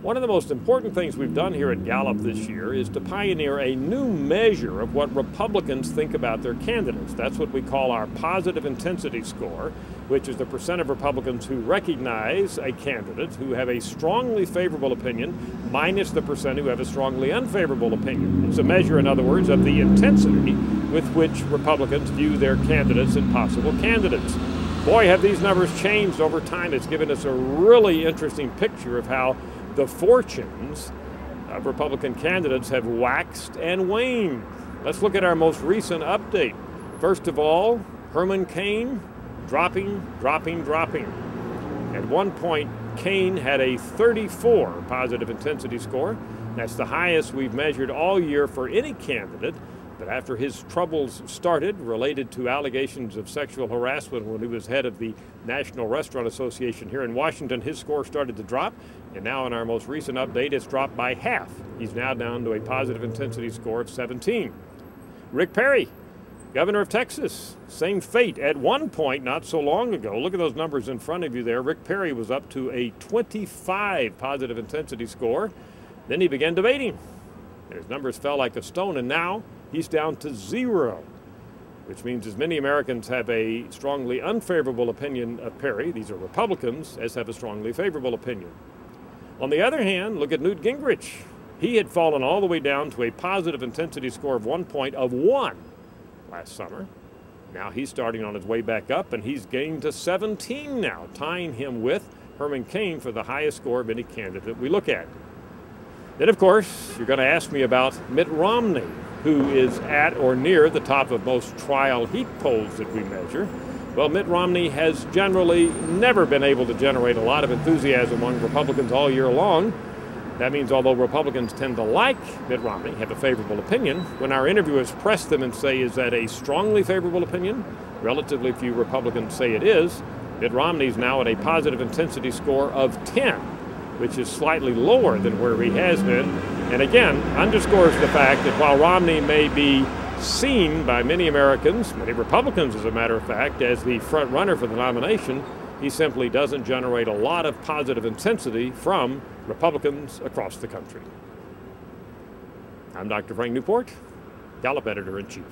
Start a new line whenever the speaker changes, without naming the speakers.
One of the most important things we've done here at Gallup this year is to pioneer a new measure of what Republicans think about their candidates. That's what we call our positive intensity score, which is the percent of Republicans who recognize a candidate who have a strongly favorable opinion minus the percent who have a strongly unfavorable opinion. It's a measure, in other words, of the intensity with which Republicans view their candidates and possible candidates. Boy, have these numbers changed over time. It's given us a really interesting picture of how the fortunes of Republican candidates have waxed and waned. Let's look at our most recent update. First of all, Herman Cain dropping. At one point, Cain had a 34 positive intensity score. That's the highest we've measured all year for any candidate. But after his troubles started, related to allegations of sexual harassment when he was head of the National Restaurant Association here in Washington, his score started to drop. And now in our most recent update, it's dropped by half. He's now down to a positive intensity score of 17. Rick Perry, governor of Texas, same fate. At one point, not so long ago, look at those numbers in front of you there. Rick Perry was up to a 25 positive intensity score. Then he began debating. His numbers fell like a stone, and now he's down to 0, which means as many Americans have a strongly unfavorable opinion of Perry, these are Republicans, as have a strongly favorable opinion. On the other hand, look at Newt Gingrich. He had fallen all the way down to a positive intensity score of 1 last summer. Now he's starting on his way back up, and he's gained to 17 now, tying him with Herman Cain for the highest score of any candidate we look at. Then, of course, you're going to ask me about Mitt Romney, who is at or near the top of most trial heat polls that we measure. Well, Mitt Romney has generally never been able to generate a lot of enthusiasm among Republicans all year long. That means although Republicans tend to like Mitt Romney, have a favorable opinion, when our interviewers press them and say, is that a strongly favorable opinion? Relatively few Republicans say it is. Mitt Romney's now at a positive intensity score of 10. Which is slightly lower than where he has been, and again underscores the fact that while Romney may be seen by many Americans, many Republicans as a matter of fact, as the front runner for the nomination, he simply doesn't generate a lot of positive intensity from Republicans across the country. I'm Dr. Frank Newport, Gallup Editor-in-Chief.